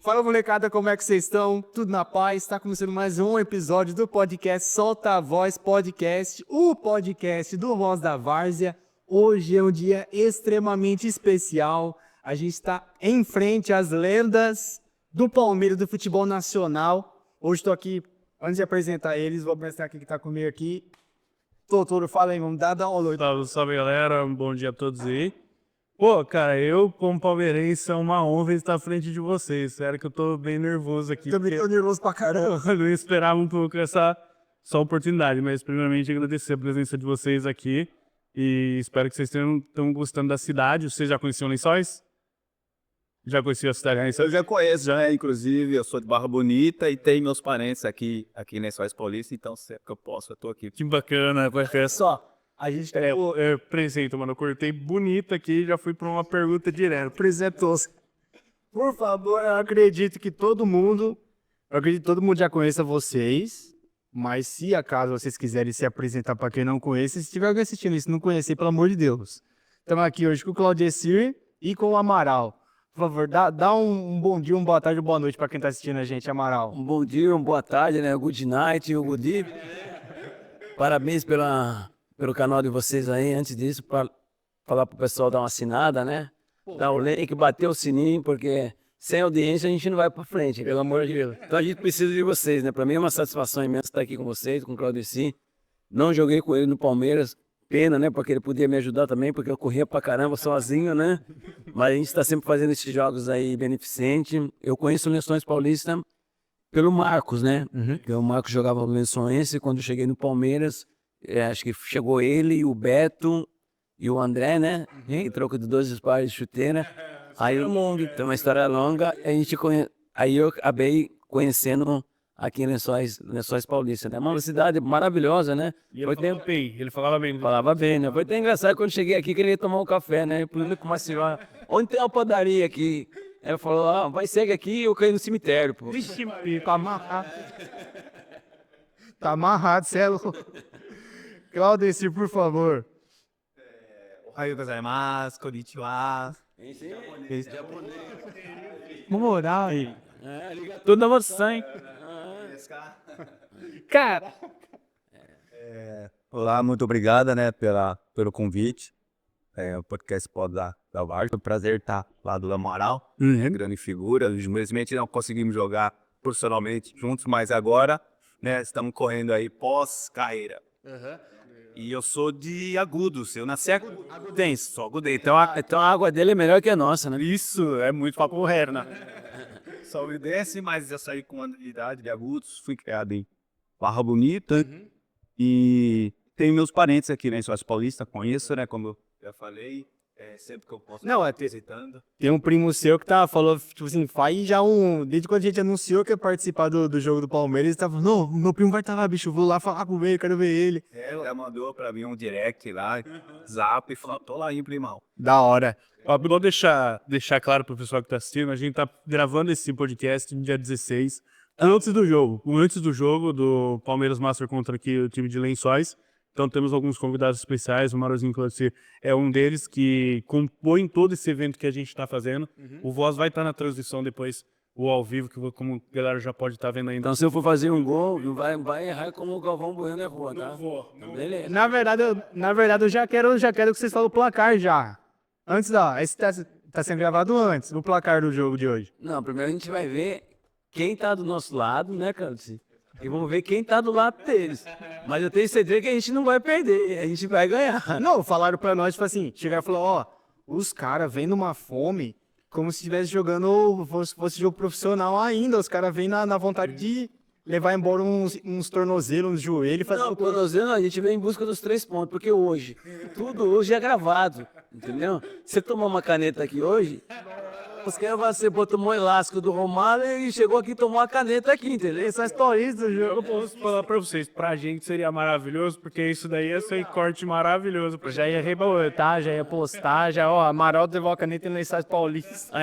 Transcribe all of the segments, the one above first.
Fala, molecada, como é que vocês estão? Tudo na paz? Está começando mais um episódio do podcast Solta a Voz Podcast, o podcast do Voz da Várzea. Hoje é um dia extremamente especial. A gente está em frente às lendas do Palmeiras do futebol nacional. Hoje estou aqui, antes de apresentar eles, vou apresentar quem está comigo aqui. Doutor, fala aí, vamos dar um oi. Salve, salve galera, um bom dia a todos aí. Pô, cara, eu como palmeirense é uma honra estar à frente de vocês. Sério que eu tô bem nervoso aqui. Também tô nervoso pra caramba. Eu não esperava um pouco essa oportunidade, mas primeiramente agradecer a presença de vocês aqui e espero que vocês estão gostando da cidade. Vocês já conheciam Lençóis? Já conheciam a cidade de Eu Lençóis? já conheço, já, inclusive, eu sou de Barra Bonita e tenho meus parentes aqui em Lençóis Paulista, então sempre que eu posso, eu tô aqui. Que bacana, bacana. Só, a gente Apresento, mano, eu cortei bonito aqui e já fui pra uma pergunta direta. apresentou-se. Por favor, eu acredito que todo mundo já conheça vocês, mas se acaso vocês quiserem se apresentar para quem não conhece, se tiver alguém assistindo isso e não conhecer, pelo amor de Deus. Estamos aqui hoje com o Claudecir e com o Amaral. Por favor, dá um bom dia, uma boa tarde, uma boa noite para quem está assistindo a gente, Amaral. Um bom dia, uma boa tarde, né? Good night, good evening. Parabéns pelo canal de vocês aí. Antes disso, para falar pro pessoal dar uma assinada, né? Dar o like, bater o sininho, porque sem audiência a gente não vai para frente, pelo amor de Deus. Então a gente precisa de vocês, né? Para mim é uma satisfação imensa estar aqui com vocês, com o Claudeci. Não joguei com ele no Palmeiras, pena, né? Porque ele podia me ajudar também, porque eu corria pra caramba sozinho, né? Mas a gente está sempre fazendo esses jogos aí beneficentes. Eu conheço o Lençóis Paulista pelo Marcos, né? Porque o Marcos jogava no Lençoense. Quando eu cheguei no Palmeiras, acho que chegou ele, o Beto e o André, né? Em troca de 2 pares de chuteira. Aí tem uma história longa. Aí eu acabei conhecendo aqui em Lençóis Paulista, né? Uma cidade maravilhosa, né? E ele falava bem. Falava bem, né? Foi até engraçado quando cheguei aqui, queria tomar um café, né? Eu comecei a onde tem uma padaria aqui? Aí eu falou, vai, segue aqui, eu caí no cemitério, pô. Vixe, Maria, tá amarrado. Tá amarrado, cê é louco. Claudecir, por favor. Ohayou gozaimasu, konnichiwa. Moral aí. Tudo na moção, hein? Cara, Olá, muito obrigado, né, pelo convite. O podcast Pod da Várzea. Foi um prazer estar lá do Amaral, grande figura. Infelizmente não conseguimos jogar profissionalmente juntos, mas agora, né, estamos correndo aí pós-carreira. E eu sou de Agudos, eu nasci agudense, sou agudense. Então a água dele é melhor que a nossa, né? Isso, é muito papo reto, né? Sou agudense, mas eu saí com 1 ano de idade de Agudos, fui criado em Barra Bonita e tenho meus parentes aqui, né, em Lençóis Paulista, conheço, né, como eu já falei, sempre que eu posso Não, estar visitando. tem um primo seu que falou, tipo assim, faz já desde quando a gente anunciou que ia participar do jogo do Palmeiras, ele tava, não, meu primo vai estar lá, bicho, vou lá falar com ele, quero ver ele. Ela mandou pra mim um direct lá, zap, e falou, tô lá em Primão. Da hora. Ó, vou deixar claro pro pessoal que tá assistindo, a gente tá gravando esse podcast no dia 16, antes do jogo do Palmeiras Master contra aqui o time de Lençóis. Então temos alguns convidados especiais, o Marozinho Claudecir é um deles que compõe todo esse evento que a gente tá fazendo. O Voz vai estar na transmissão depois, o ao vivo, que como a galera já pode estar vendo ainda. Então se eu for fazer um gol, não vai errar como o Galvão Bueno errou, tá? Beleza. Na verdade, eu já quero que vocês falem o placar já. Antes, esse tá sendo gravado antes, o placar do jogo de hoje. Não, primeiro a gente vai ver quem tá do nosso lado, né, Claudeci? E vamos ver quem tá do lado deles. Mas eu tenho certeza que a gente não vai perder, a gente vai ganhar. Não, falaram pra nós, tipo assim, chegaram e falaram, os caras vêm numa fome como se estivesse jogando, fosse jogo profissional ainda, os caras vêm na vontade de levar embora uns tornozelos, uns joelhos e fazer Não, tornozelo, a gente vem em busca dos 3 pontos, porque tudo hoje é gravado, entendeu? Você tomou uma caneta aqui hoje, você tomou um elástico do Romário e chegou aqui e tomou uma caneta aqui, entendeu? essa história do jogo. Eu posso falar pra vocês, pra gente seria maravilhoso, porque isso daí ia ser corte maravilhoso. Já ia rebotar, já ia postar, Amaral levou a caneta em Lençóis Paulista.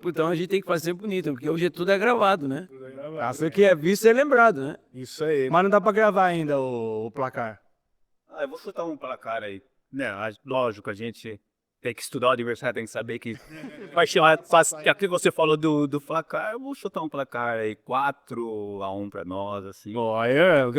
Então a gente tem que fazer bonito, porque hoje tudo é gravado, né? O que é visto é lembrado, né? Isso aí. Mas não dá pra gravar ainda o placar. Eu vou chutar um placar aí. Né, lógico, a gente tem que estudar o adversário, tem que saber que vai chamar, faz, aquilo que você falou do placar, eu vou chutar um placar aí, 4-1 pra nós, assim. Olha,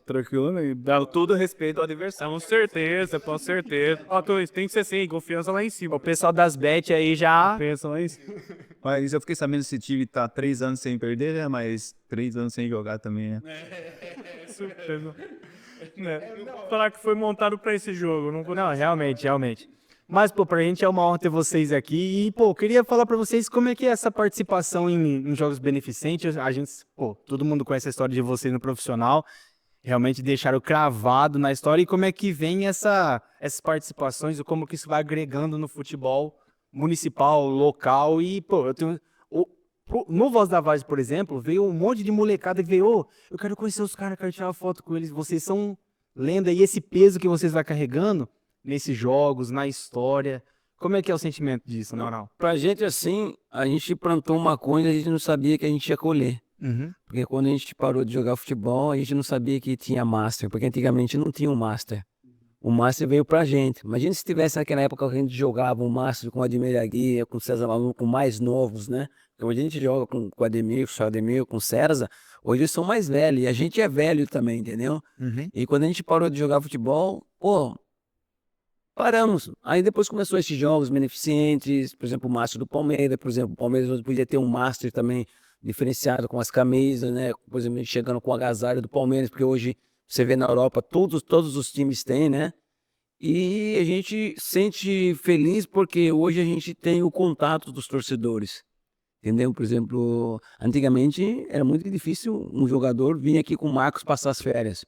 tranquilo, né? Dá Tudo respeito ao adversário. com certeza, com certeza. Ó, tem que ser assim, confiança lá em cima. O pessoal das bet aí já... Confiança lá em cima. Mas eu fiquei sabendo que esse time tá 3 anos sem perder, né? Mas 3 anos sem jogar também, né? Surpresa. Falar que foi montado pra esse jogo. Não, realmente. Mas, pô, pra gente é uma honra ter vocês aqui. E, pô, eu queria falar pra vocês como é que é essa participação em jogos beneficentes. A gente, pô, todo mundo conhece a história de vocês no profissional. Realmente deixaram cravado na história. E como é que vem essas participações e como que isso vai agregando no futebol municipal, local. E, pô, eu tenho... No Voz da Várzea, por exemplo, veio um monte de molecada que veio, eu quero conhecer os caras, quero tirar uma foto com eles. Vocês são lenda. E esse peso que vocês vão carregando nesses jogos, na história. Como é que é o sentimento disso, na moral? Pra gente, assim, a gente plantou uma coisa e a gente não sabia que a gente ia colher. Uhum. Porque quando a gente parou de jogar futebol, a gente não sabia que tinha Master, porque antigamente não tinha um Master. O Master veio pra gente. Imagina se tivesse naquela época que a gente jogava um Master com o Ademir Aguia, com o César Malu, com mais novos, né? Então hoje a gente joga com o Ademir, com o Ademir, com o César, hoje eles são mais velhos, e a gente é velho também, entendeu? Uhum. E quando a gente parou de jogar futebol, pô, paramos. Aí depois começou esses jogos beneficentes, por exemplo, o Master do Palmeiras, por exemplo, o Palmeiras hoje podia ter um Master também diferenciado com as camisas, né? Por exemplo, chegando com o agasalho do Palmeiras, porque hoje você vê na Europa, todos os times têm, né? E a gente sente feliz porque hoje a gente tem o contato dos torcedores, entendeu? Por exemplo, antigamente era muito difícil um jogador vir aqui com o Marcos passar as férias.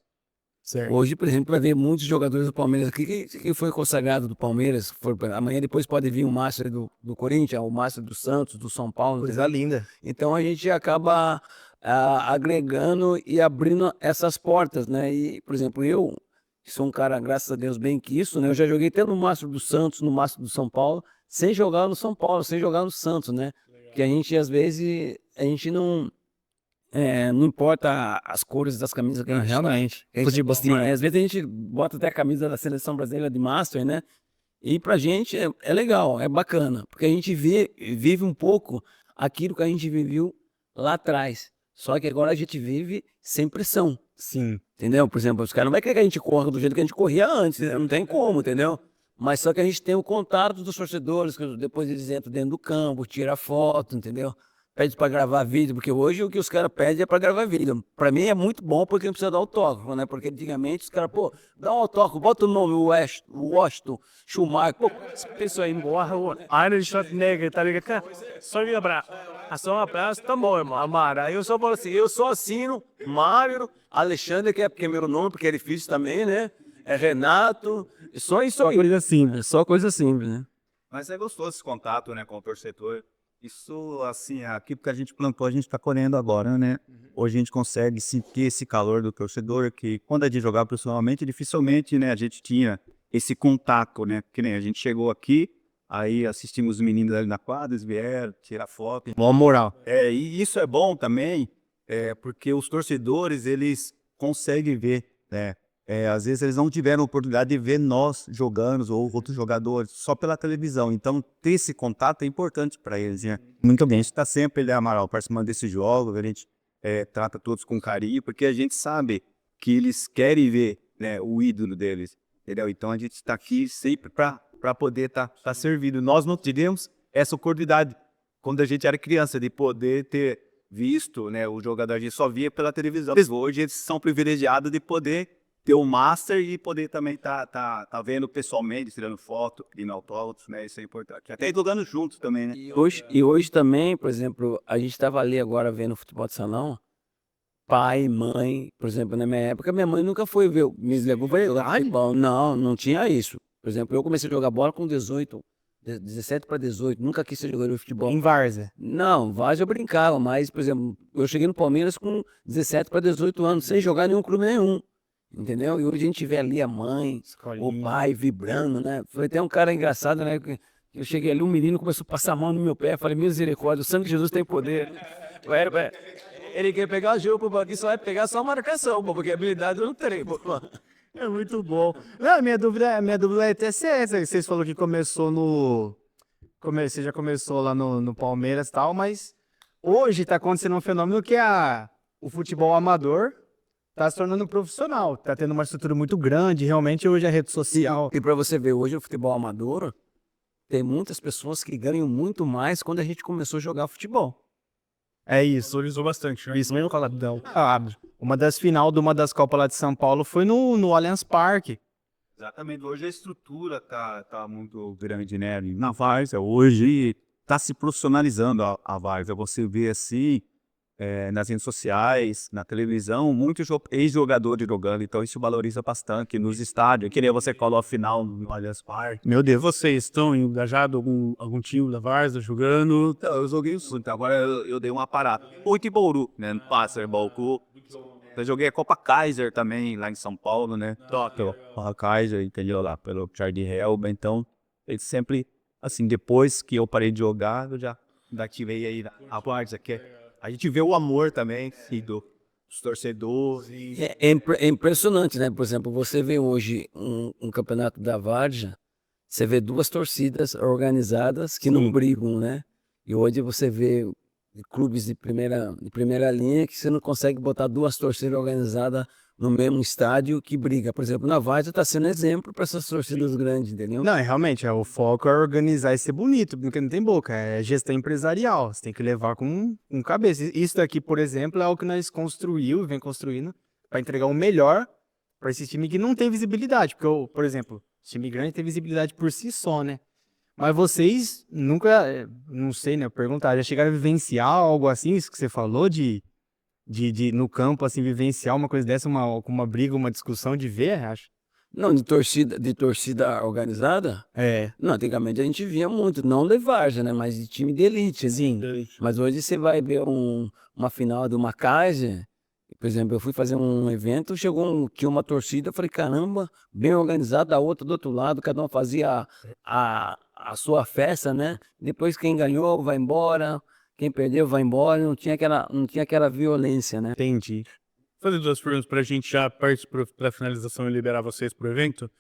Certo. Hoje, por exemplo, vai ver muitos jogadores do Palmeiras aqui que foi consagrado do Palmeiras. Amanhã depois pode vir o Master do Corinthians, o Master do Santos, do São Paulo. Coisa linda. Então a gente acaba agregando e abrindo essas portas, né? E, por exemplo, eu sou um cara, graças a Deus, bem quisto, né? Eu já joguei até no Master do Santos, no Master do São Paulo, sem jogar no São Paulo, sem jogar no Santos, né? Que a gente, às vezes, a gente não importa as cores das camisas que a gente Realmente. às vezes a gente bota até a camisa da Seleção Brasileira de Master, né? E pra gente é legal, é bacana, porque a gente vive um pouco aquilo que a gente viveu lá atrás. Só que agora a gente vive sem pressão, Sim. entendeu? Por exemplo, os caras não vão querer que a gente corra do jeito que a gente corria antes, né? Não tem como, entendeu? Mas só que a gente tem o contato dos torcedores, que depois eles entram dentro do campo, tiram foto, entendeu? Pede pra gravar vídeo, porque hoje o que os caras pedem é pra gravar vídeo. Pra mim é muito bom porque não precisa dar autógrafo, né? Porque antigamente os caras, pô, dá um autógrafo, bota o nome, o Washington, Schumacher, pô, Pessoal aí, Arnold Schwarzenegger, tá ligado? Cara, só me abraço. Só um abraço, tá bom, irmão. Amara, eu só falo assim, eu só assino Mário, Alexandre, que é meu nome, porque é difícil também, né? É Renato, só isso aí. Coisa simples. É só coisa simples, né? Mas é gostoso esse contato, né, com o torcedor. Isso, assim, aquilo que a gente plantou, a gente está colhendo agora, né? Hoje a gente consegue sentir esse calor do torcedor, que quando é de jogar profissionalmente, dificilmente, né, a gente tinha esse contato, né? Que nem a gente chegou aqui, aí assistimos os meninos ali na quadra, eles vieram tirar foto. Boa moral. E isso é bom também, porque os torcedores, eles conseguem ver, né? Às vezes eles não tiveram a oportunidade de ver nós jogando ou outros jogadores só pela televisão. Então, ter esse contato é importante para eles, né? Muito bem, a gente está sempre, Amaral, participando desses jogos, a gente trata todos com carinho, porque a gente sabe que eles querem ver, né, o ídolo deles, entendeu? Então, a gente está aqui sempre para poder estar servindo. Nós não tivemos essa oportunidade quando a gente era criança, de poder ter visto, né, o jogador, a gente só via pela televisão. Hoje eles são privilegiados de poder ter o Master e poder também tá vendo pessoalmente, tirando foto, pedindo autógrafos, né? Isso é importante. Até jogando juntos também, né? E hoje também, por exemplo, a gente estava ali agora vendo futebol de salão, pai, mãe, por exemplo, na minha época, minha mãe nunca foi ver, me levou para jogar. Ai, bom, não tinha isso. Por exemplo, eu comecei a jogar bola com 17 para 18, nunca quis ser jogador de futebol. Em Várzea. Não, Várzea eu brincava, mas, por exemplo, eu cheguei no Palmeiras com 17 para 18 anos, sem jogar em nenhum clube nenhum. Entendeu? E hoje a gente vê ali a mãe, o pai vibrando, né? Foi até um cara engraçado, né? Eu cheguei ali, um menino começou a passar a mão no meu pé, falei, misericórdia, o sangue de Jesus tem poder. Ele quer pegar o jogo, porque só vai pegar só a marcação, pô, porque a habilidade eu não tenho, pô. É muito bom. Não, minha dúvida é até se é essa. Vocês falaram que começou no. Você já começou lá no Palmeiras e tal, mas hoje tá acontecendo um fenômeno que o futebol amador tá se tornando profissional. Tá tendo uma estrutura muito grande. Realmente hoje a rede social. E para você ver, hoje o futebol amador tem muitas pessoas que ganham muito mais quando a gente começou a jogar futebol. É isso. Valorizou bastante, né? Isso mesmo, Caladão. Uma das final de uma das Copas lá de São Paulo foi no Allianz Parque. Exatamente, hoje a estrutura tá muito grande, né? Na Várzea, hoje tá se profissionalizando a Várzea. Você vê assim, nas redes sociais, na televisão, muitos ex-jogadores jogando, então isso valoriza bastante nos estádios. Que nem você falou a final no Allianz Parque. Meu Deus. Vocês estão engajados algum time da Várzea jogando? Então, eu joguei isso, então agora eu dei uma parada. Muito em Bauru, né? No Pássaro, Balcu. Eu joguei a Copa Kaiser também, lá em São Paulo, né? Copa Kaiser, entendeu? Lá pelo Charlie Helba. Então, ele sempre, assim, depois que eu parei de jogar, eu já ativei aí a Várzea, que a gente vê o amor também, dos torcedores. É impressionante, né? Por exemplo, você vê hoje um campeonato da Várzea, você vê duas torcidas organizadas que não brigam, né? E hoje você vê clubes de primeira linha que você não consegue botar duas torcidas organizadas no mesmo estádio que briga. Por exemplo, na Várzea está sendo exemplo para essas torcidas grandes, entendeu? Não, realmente, o foco é organizar e ser bonito, porque não tem boca, é gestão empresarial, você tem que levar com cabeça. Isso daqui, por exemplo, é o que nós vem construindo, para entregar o melhor para esse time que não tem visibilidade, porque, por exemplo, o time grande tem visibilidade por si só, né? Mas vocês nunca, não sei, né, perguntar, já chegaram a vivenciar algo assim, isso que você falou, de no campo, assim, vivenciar uma coisa dessa, uma briga, uma discussão, de ver, acho? Não, de torcida organizada? Não, antigamente a gente via muito, não de Várzea, né? Mas de time de elite, assim. Mas hoje você vai ver uma final de uma Kaiser, por exemplo, eu fui fazer um evento, tinha uma torcida, eu falei, caramba, bem organizada, a outra do outro lado, cada um fazia a sua festa, né? Depois quem ganhou vai embora, quem perdeu vai embora, não tinha aquela violência, né? Entendi. Vou fazer duas perguntas para a gente já partir para a finalização e liberar vocês para o evento.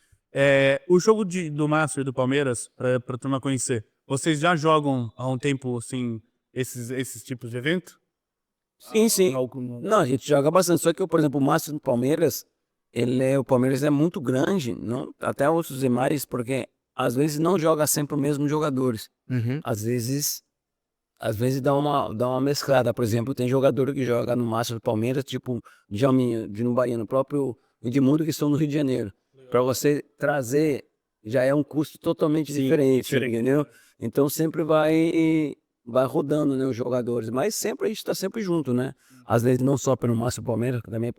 O jogo do Master do Palmeiras, para a turma conhecer, vocês já jogam há um tempo, assim, esses tipos de evento? Sim. Não, a gente joga bastante. Só que, por exemplo, o Master do Palmeiras, o Palmeiras é muito grande, não, até outros demais, porque às vezes não joga sempre os mesmos jogadores. Uhum. Às vezes dá uma mesclada. Por exemplo, tem jogador que joga no Master do Palmeiras, tipo Djalminha, de no Bahia, no próprio Edmundo, que estão no Rio de Janeiro. Para você trazer, já é um custo totalmente diferente, entendeu? Então sempre vai rodando, né, os jogadores, mas sempre a gente está sempre junto, né? Às vezes não só pelo Márcio Palmeiras, também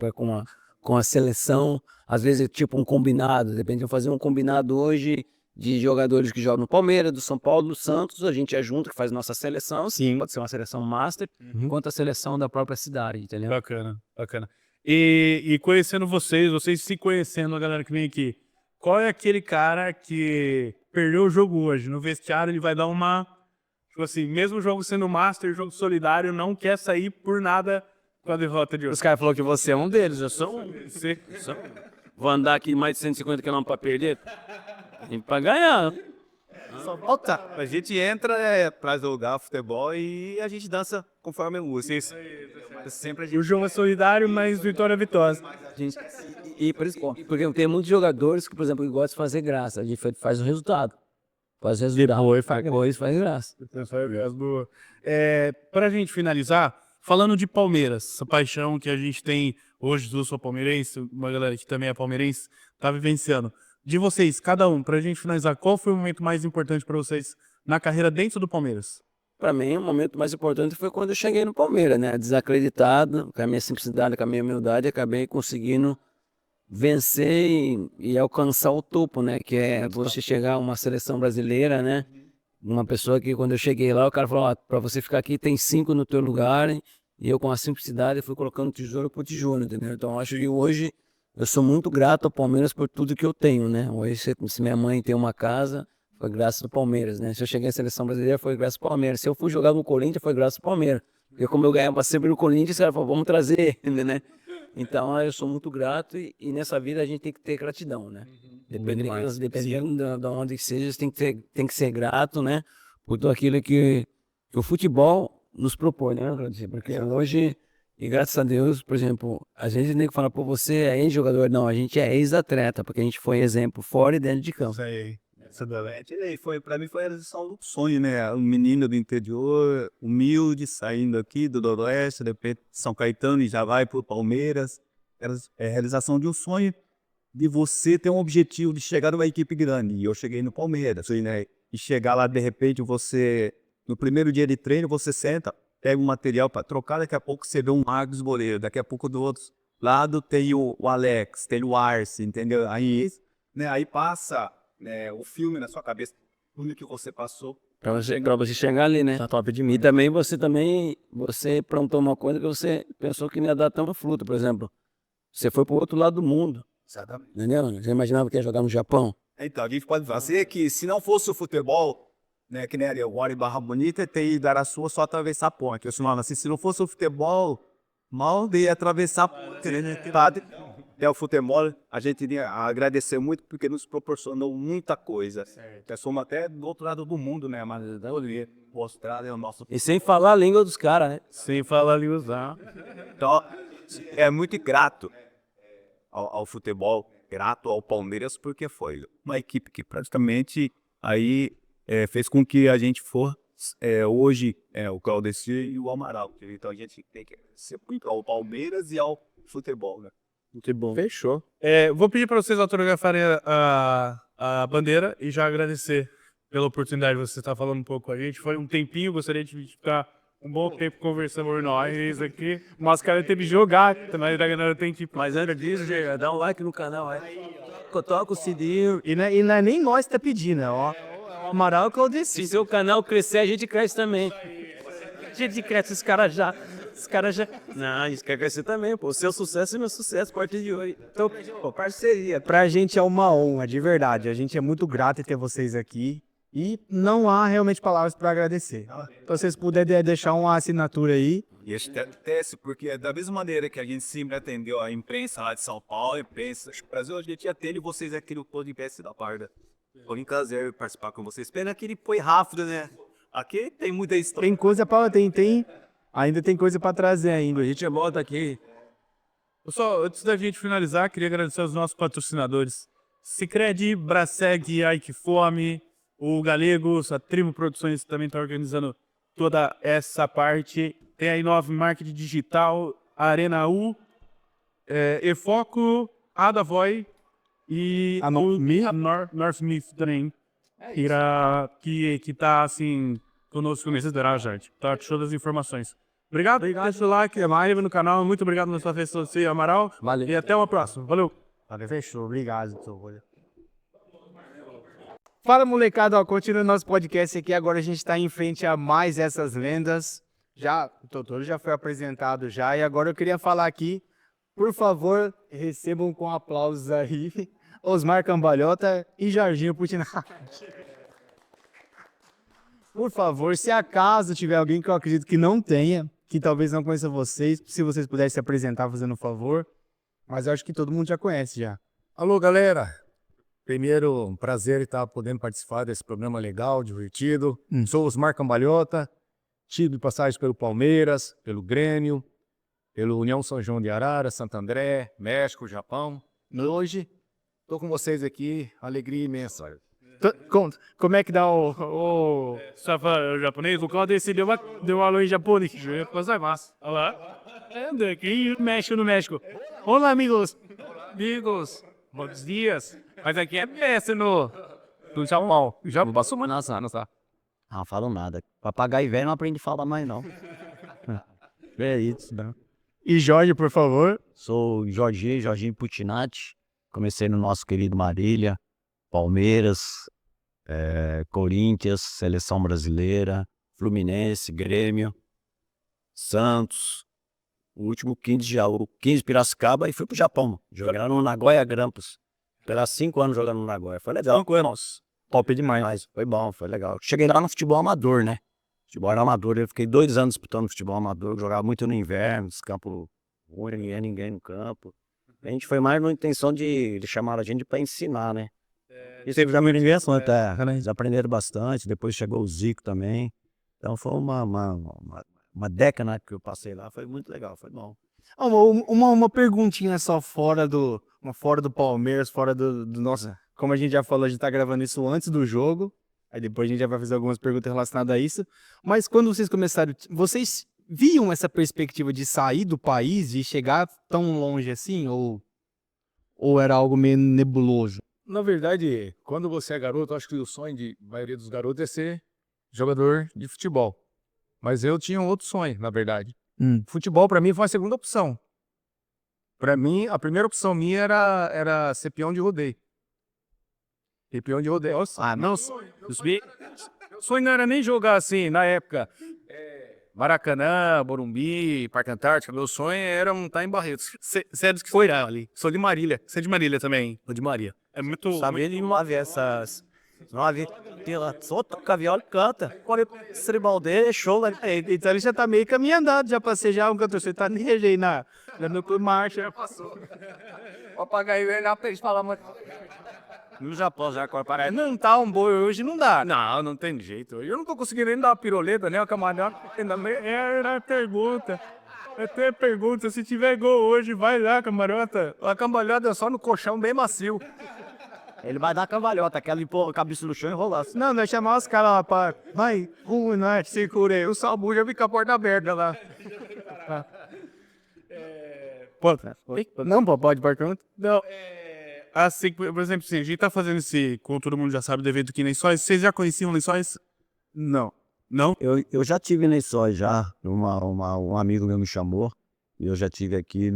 com a seleção, às vezes é tipo um combinado, depende de fazer um combinado hoje de jogadores que jogam no Palmeiras, do São Paulo, do Santos, a gente é junto, que faz nossa seleção, pode ser uma seleção master, quanto a seleção da própria cidade, entendeu? Bacana. E conhecendo vocês se conhecendo, a galera que vem aqui, qual é aquele cara que perdeu o jogo hoje? No vestiário ele vai dar tipo assim, mesmo o jogo sendo master, jogo solidário, não quer sair por nada com a derrota de hoje. Os caras falaram que você é um deles, eu sou um. Vou andar aqui mais de 150 km para perder? Tem pra ganhar. Só falta. A gente entra pra jogar futebol e a gente dança conforme o música. Sempre O jogo é solidário, mas vitória é vitória. E por isso, porque tem muitos jogadores que, por exemplo, gostam de fazer graça. A gente faz o resultado. Faz o resultado. Depois faz graça. Pra gente finalizar, falando de Palmeiras, essa paixão que a gente tem hoje, eu sou palmeirense, uma galera que também é palmeirense, tá vivenciando. De vocês, cada um, pra gente finalizar, qual foi o momento mais importante pra vocês na carreira dentro do Palmeiras? Para mim, o momento mais importante foi quando eu cheguei no Palmeiras, né? Desacreditado, com a minha simplicidade, com a minha humildade, acabei conseguindo vencer e alcançar o topo, né? Que é você chegar a uma seleção brasileira, né? Uma pessoa que, quando eu cheguei lá, o cara falou, para você ficar aqui, tem 5 no teu lugar, hein? E eu, com a simplicidade, fui colocando tijolo por tijolo, entendeu? Então, acho que hoje eu sou muito grato ao Palmeiras por tudo que eu tenho, né? Hoje, se minha mãe tem uma casa, foi graças ao Palmeiras, né? Se eu cheguei à seleção brasileira, foi graças ao Palmeiras. Se eu fui jogar no Corinthians, foi graças ao Palmeiras. Porque como eu ganhava sempre no Corinthians, os caras falaram, vamos trazer ele, né? Então eu sou muito grato e nessa vida a gente tem que ter gratidão, né? Dependendo de onde que seja, você tem que ser grato, né? Por tudo aquilo que o futebol nos propõe, né? Porque hoje, e graças a Deus, por exemplo, a gente nem fala, pô, você é ex-jogador. Não, a gente é ex-atleta, porque a gente foi exemplo fora e dentro de campo. Isso aí. Pra mim foi a realização do sonho, né? Um menino do interior, humilde, saindo aqui do Noroeste, de repente São Caetano e já vai pro Palmeiras. É a realização de um sonho de você ter um objetivo de chegar numa equipe grande. E eu cheguei no Palmeiras, né? E chegar lá, de repente, você, no primeiro dia de treino, você senta, pega um material para trocar, daqui a pouco você vê um Marcos Moreira, daqui a pouco do outro lado tem o Alex, tem o Arce, entendeu? Aí, né, aí passa, né, o filme na sua cabeça, tudo que você passou. Pra você chegar ali, né? Tá top de mim. E também, você plantou uma coisa que você pensou que não ia dar tanta fruta, por exemplo. Você foi pro outro lado do mundo. Exatamente. Entendeu? Você imaginava que ia jogar no Japão? Então, a gente pode fazer que, se não fosse o futebol, né, que nem ali, o Guarda em Barra Bonita, tem ido dar a sua só atravessar a ponte. Eu falava assim, se não fosse o futebol, mal ia atravessar a ponte, né? É o futebol, a gente iria agradecer muito porque nos proporcionou muita coisa. Nós somos até do outro lado do mundo, né? Mas da Bolívia, o Austrália é o nosso. E sem falar a língua dos caras, né? Sem falar ali usar. Então, é muito grato ao futebol, grato ao Palmeiras, porque foi uma equipe que praticamente aí fez com que a gente for hoje o Claudecir e o Amaral. Então a gente tem que ser muito ao Palmeiras e ao futebol, né? Muito bom. Fechou. Vou pedir para vocês autografarem a bandeira e já agradecer pela oportunidade de você estar falando um pouco com a gente. Foi um tempinho, gostaria de ficar um bom tempo conversando com nós aqui. Mas cara teve que jogar, mas a galera tem que. Mas antes disso, dá um like no canal, toca o sininho. E não é nem nós que tá pedindo, ó. O Amaral que eu Se decidi. seu canal crescer, a gente cresce também. A gente cresce, os caras já. Não, a gente quer crescer também, pô. Seu sucesso é meu sucesso, a partir de hoje. Então, pô, parceria. Pra gente é uma honra, de verdade. A gente é muito grato em ter vocês aqui. E não há realmente palavras para agradecer. Então, se vocês puderem deixar uma assinatura aí. E esse acontece porque da mesma maneira que a gente sempre atendeu a imprensa lá de São Paulo, a imprensa do Brasil, a gente atende vocês aqui no podcast da Parda. Foi um prazer participar com vocês. Pena que ele foi rápido, né? Aqui tem muita história. Tem coisa para ainda tem coisa para trazer ainda. A gente volta aqui. Pessoal, antes da gente finalizar, queria agradecer aos nossos patrocinadores. Sicredi, Braseg, Ike Fome, o Galegos, a Tribo Produções também está organizando toda essa parte. Tem a Inove Marketing Digital, a Arena U, Efoco, a Davoi e A Northmith também, que tá assim conosco nesse verão, gente. Tá com todas as informações. Obrigado, deixa o like, inscreva no canal. Muito obrigado na sua atenção, Amaral. Valeu. E até uma próxima. Valeu. Fechou, obrigado. Fala, molecada, ó, continuando nosso podcast aqui, agora a gente está em frente a mais essas lendas. Já, o Totoro já foi apresentado já, e agora eu queria falar aqui, por favor, recebam com aplausos aí, Osmar Cambalhota e Jorginho Putinati. Por favor, se acaso tiver alguém que eu acredito que não tenha, que talvez não conheça vocês, se vocês puderem se apresentar fazendo um favor, mas eu acho que todo mundo já conhece já. Alô, galera! Primeiro, um prazer estar podendo participar desse programa legal, divertido. Sou Osmar Cambalhota, tive passagem pelo Palmeiras, pelo Grêmio, pelo União São João de Arara, Santo André, México, Japão. E hoje, estou com vocês aqui, alegria imensa. Como é que dá o... Só fala japonês? O Claudio deu aula em japonês. Coisa massa. Olha lá. Anda aqui no México. Olá, amigos. Amigos. Bons dias. Mas aqui é mestre no Japão. Já passou uma nossa. Não falo nada. Papagaio velho não aprende a falar mais, não. É isso, né? E Jorge, por favor. Sou Jorginho Putinati. Comecei no nosso querido Marília, Palmeiras, Corinthians, Seleção Brasileira, Fluminense, Grêmio, Santos. O último 15 Piracicaba e fui pro Japão. Jogar no Nagoya Grampus. Esperar 5 anos jogando no Nagoya. Foi legal. 5 anos. Top demais. Mas foi bom, foi legal. Cheguei lá no futebol amador, né? Futebol era amador. Eu fiquei 2 anos disputando futebol amador. Jogava muito no inverno, nos campos ninguém no campo. A gente foi mais na intenção de chamar a gente para ensinar, né? Isso teve também diversão até, né? Eles aprenderam bastante, depois chegou o Zico também. Então foi uma década, né, que eu passei lá, foi muito legal, foi bom. Uma perguntinha só fora do Palmeiras, fora do nosso. Como a gente já falou, a gente tá gravando isso antes do jogo. Aí depois a gente já vai fazer algumas perguntas relacionadas a isso. Mas quando vocês começaram, vocês viam essa perspectiva de sair do país e chegar tão longe assim? Ou era algo meio nebuloso? Na verdade, quando você é garoto, eu acho que o sonho de maioria dos garotos é ser jogador de futebol. Mas eu tinha um outro sonho, na verdade. Futebol para mim foi a segunda opção. Para mim, a primeira opção minha era ser peão de rodeio. E peão de rodeio. Nossa, meu sonho não era nem jogar assim, na época. Maracanã, Morumbi, Parque Antártica. Meu sonho era estar em Barretos. Você é dos que foi ali. Sou de Marília. Você é de Marília também? Sou de Maria. É muito... Sabe, ele não havia essas... Não havia... Só toca viola e canta. Quando esse tribal dele é show lá. Então ele já tá meio caminho andado já pra ser já um cantor. Você tá nem rejeitando no clube marcha. Já passou. O papagaio ele lá pra eles falar muito. No Japão já agora parece. Não tá um boi hoje, não dá. Não tem jeito. Eu não tô conseguindo nem dar uma piroleta, né? O camarada Era a pergunta. Até pergunta, se tiver gol hoje, vai lá, camarota. A cambalhota é só no colchão bem macio. Ele vai dar cambalhota, aquela pôr a cabeça no chão e rolar. Não, nós chamar os caras lá pra... Vai, né? Segurei. O Salbu já fica a porta aberta lá. Não, pode pergunta. Não, assim, por exemplo, assim, a gente tá fazendo esse, como todo mundo já sabe, do evento aqui em Lençóis. Vocês já conheciam Lençóis? Não. Não? Eu já tive em Lençóis já, um amigo meu me chamou, e eu já tive aqui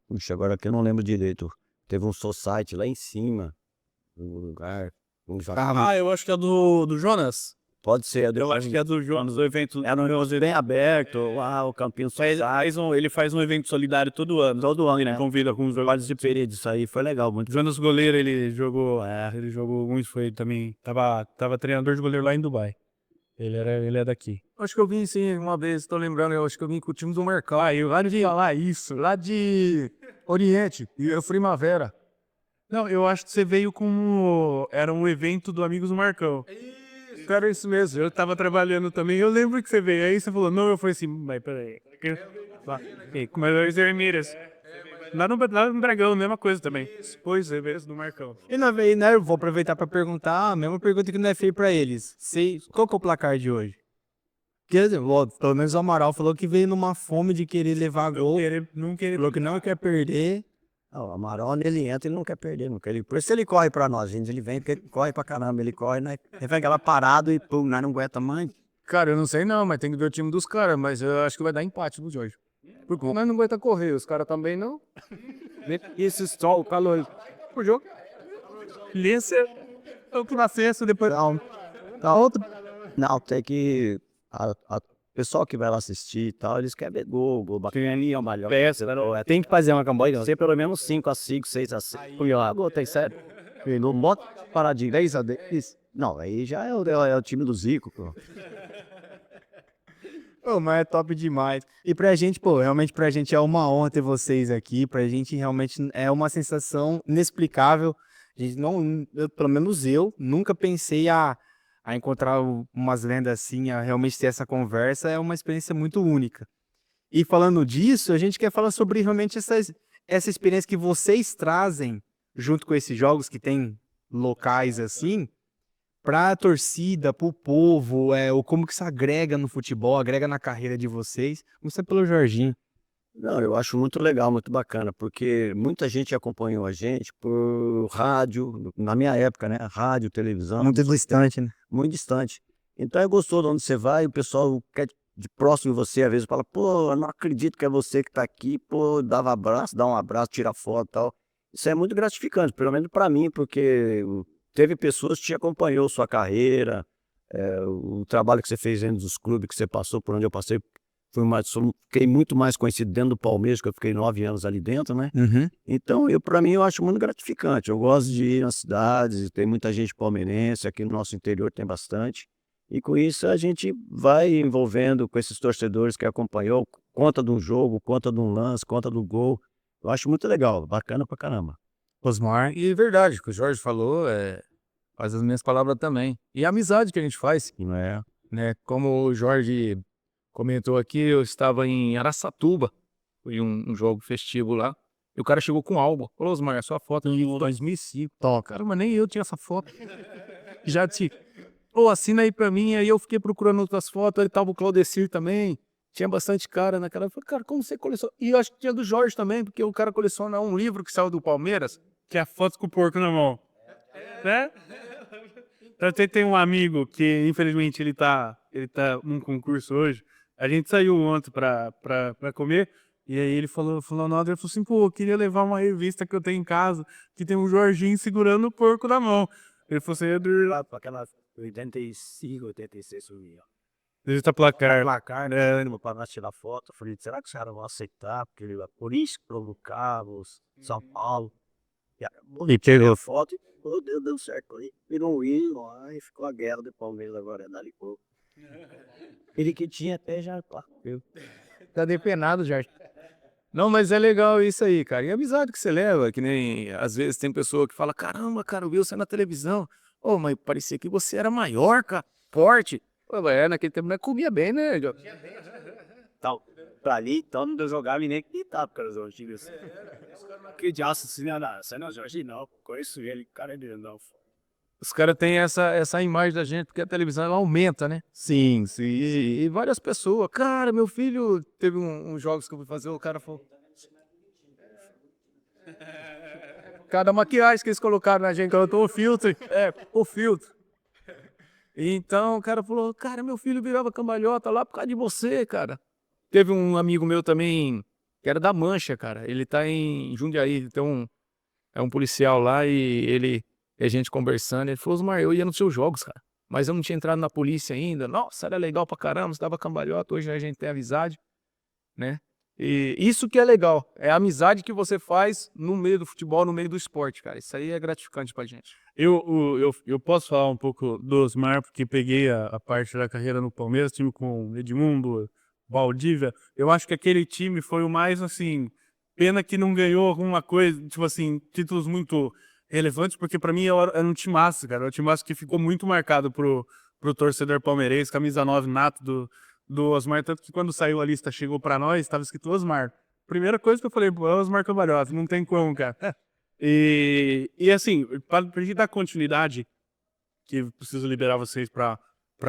Puxa, agora que eu não lembro direito. Teve um society lá em cima, no lugar. Eu acho que é do Jonas. Pode ser, Eu acho que é do Jonas, o evento. era um evento bem aberto, lá o campinho Ele faz um evento solidário todo ano. todo ano, né? Convida alguns jogadores de Participei disso aí, foi legal, muito. Jonas goleiro, ele jogou muito, foi também, tava treinador de goleiro lá em Dubai. Ele é daqui. Acho que eu vim sim uma vez, tô lembrando, eu acho que eu vim com o time do Mercado. Lá de Oriente, e eu Primavera. Não, eu acho que você veio com... Era um evento do Amigos do Marcão. Era isso mesmo. Eu tava trabalhando também, eu lembro que você veio. Aí você falou, não, eu falei assim, mas peraí. Mas dois Ermiras. Lá no Dragão, mesma coisa também. Pois é, mesmo, do Marcão. E na vez, né, eu vou aproveitar pra perguntar a mesma pergunta que não é feita pra eles. Qual que é o placar de hoje? Quer dizer, pelo menos o Amaral falou que veio numa fome de querer levar gol. Falou que não quer perder. O Amaral, ele entra, ele não quer perder, não quer. Por isso ele corre pra nós, gente. Ele vem, porque ele corre pra caramba, ele corre, né? Ele vem aquela parado e pum, nós não aguenta mais. Cara, eu não sei não, mas tem que ver o time dos caras, mas eu acho que vai dar empate no Jorge. Porque nós não aguenta correr, os caras também não. Esse sol, o calor. O jogo. Lência, o processo depois. Tá outro. Não, tem que... O pessoal que vai lá assistir e tal, eles querem ver gol, bacaninha, malhão. Tem que fazer uma campanha. Ser pelo menos 5-5, 6-6. Gol tem sério. Não bota parar de 10-10. Não, aí já é o time do Zico, pô. Pô, mas é top demais. E pra gente, pô, realmente pra gente é uma honra ter vocês aqui. Pra gente realmente é uma sensação inexplicável. A gente pelo menos eu, nunca pensei a encontrar umas lendas assim, a realmente ter essa conversa. É uma experiência muito única. E falando disso, a gente quer falar sobre realmente essa experiência que vocês trazem junto com esses jogos que tem locais assim, pra torcida, pro povo, ou como que isso agrega no futebol, agrega na carreira de vocês. Começa pelo Jorginho. Não, eu acho muito legal, muito bacana, porque muita gente acompanhou a gente por rádio, na minha época, né? Rádio, televisão. Muito distante, né? Muito distante. Então é gostoso onde você vai, o pessoal quer de próximo de você, às vezes fala, pô, eu não acredito que é você que tá aqui, pô, dá um abraço, tira foto e tal. Isso é muito gratificante, pelo menos para mim, porque teve pessoas que te acompanhou sua carreira, o trabalho que você fez dentro dos clubes que você passou, por onde eu passei, fiquei muito mais conhecido dentro do Palmeiras, que eu fiquei 9 anos ali dentro, né? Uhum. Então, para mim, eu acho muito gratificante. Eu gosto de ir nas cidades, tem muita gente palmeirense, aqui no nosso interior tem bastante. E com isso a gente vai envolvendo com esses torcedores que acompanhou, conta de um jogo, conta de um lance, conta do gol. Eu acho muito legal, bacana pra caramba. Osmar, e verdade, o que o Jorge falou, faz as minhas palavras também. E a amizade que a gente faz, Não é? né? Como o Jorge comentou aqui, eu estava em Araçatuba, foi um jogo festivo lá, e o cara chegou com um álbum. Falou, Osmar, a sua foto em 2005. Tó, cara, mas nem eu tinha essa foto. Já te... Pô, assina aí pra mim. Aí eu fiquei procurando outras fotos, aí tava o Claudecir também. Tinha bastante cara naquela. Eu falei, cara, como você coleciona? E eu acho que tinha do Jorge também, porque o cara coleciona um livro que saiu do Palmeiras. Que é a foto com o porco na mão. Né? Tem um amigo que, infelizmente, ele tá num concurso hoje. A gente saiu ontem pra comer. E aí ele falou na hora, ele falou assim, pô, eu queria levar uma revista que eu tenho em casa, que tem um Jorginho segurando o porco na mão. Ele falou assim, Lá para aquela 85, 86 subia. deixa placar. Placar, né? Para nós tirar foto. Eu falei, será que os caras vão aceitar? Porque ele vai por isso, provocava São Paulo. E pegou a foto e pô, deu certo. Aí virou um hino, aí ficou a guerra do Palmeiras agora, dali pouco. Ele que tinha até já viu? Tá depenado, Jorge. Não, mas é legal isso aí, cara. E a amizade que você leva, que nem às vezes tem pessoa que fala, caramba, cara, eu vi você na televisão. Ô, mas parecia que você era maior, cara, forte. Pô, naquele tempo nós comia bem, né, Jorge? Tal. Pra ali, então não jogava e nem gritava, cara, os antigos. Que de aço assim, não, você não é o Jorge, não. Conheço ele, cara, ele não. Os caras têm essa imagem da gente, porque a televisão ela aumenta, né? Sim, sim. E várias pessoas. Cara, meu filho teve uns jogos que eu fui fazer, o cara falou. Cada maquiagem que eles colocaram na gente, colocou o filtro. O filtro. Então o cara falou, cara, meu filho virava cambalhota lá por causa de você, cara. Teve um amigo meu também, que era da Mancha, cara. Ele tá em Jundiaí, é um policial lá e a gente conversando, ele falou, Osmar, eu ia nos seus jogos, cara. Mas eu não tinha entrado na polícia ainda. Nossa, era legal pra caramba, você dava cambalhota, hoje a gente tem amizade, né? E isso que é legal, é a amizade que você faz no meio do futebol, no meio do esporte, cara. Isso aí é gratificante pra gente. Eu posso falar um pouco do Osmar, porque peguei a parte da carreira no Palmeiras, time com Edmundo, Valdívia. Eu acho que aquele time foi o mais, assim, pena que não ganhou alguma coisa, tipo assim, títulos muito relevantes, porque pra mim era um timaço, cara. Era um timaço que ficou muito marcado pro torcedor palmeirense, camisa 9 nato do Osmar, tanto que quando saiu a lista, chegou pra nós, estava escrito Osmar. Primeira coisa que eu falei, pô, é Osmar Cambalhota, não tem como, cara. E assim, pra gente dar continuidade, que eu preciso liberar vocês pra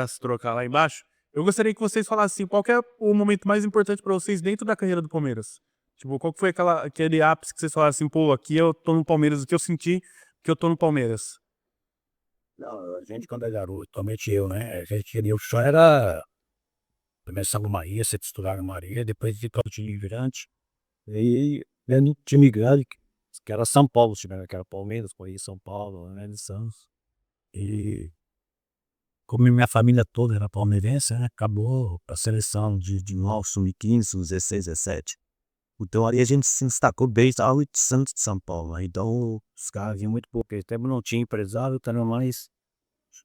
se trocar lá embaixo, eu gostaria que vocês falassem qual que é o momento mais importante pra vocês dentro da carreira do Palmeiras. Tipo, qual que foi aquele ápice que vocês falaram assim, pô, aqui eu tô no Palmeiras, o que eu senti que eu tô no Palmeiras? Não, a gente quando é garoto, somente eu, né? A gente queria, o sonho era começar no Maria, ser titular no Maria, depois ir para o time grande. E aí, vendo o time grande, que era São Paulo, que era Palmeiras, conheci São Paulo, né, de Santos. E como minha família toda era palmeirense, né, acabou a seleção de 9, sub-15, sub-16, 17. Então ali a gente se destacou bem, estava de Santos de São Paulo. Né? Então os caras vinham muito pouco, porque tempo não tinha empresário, era mais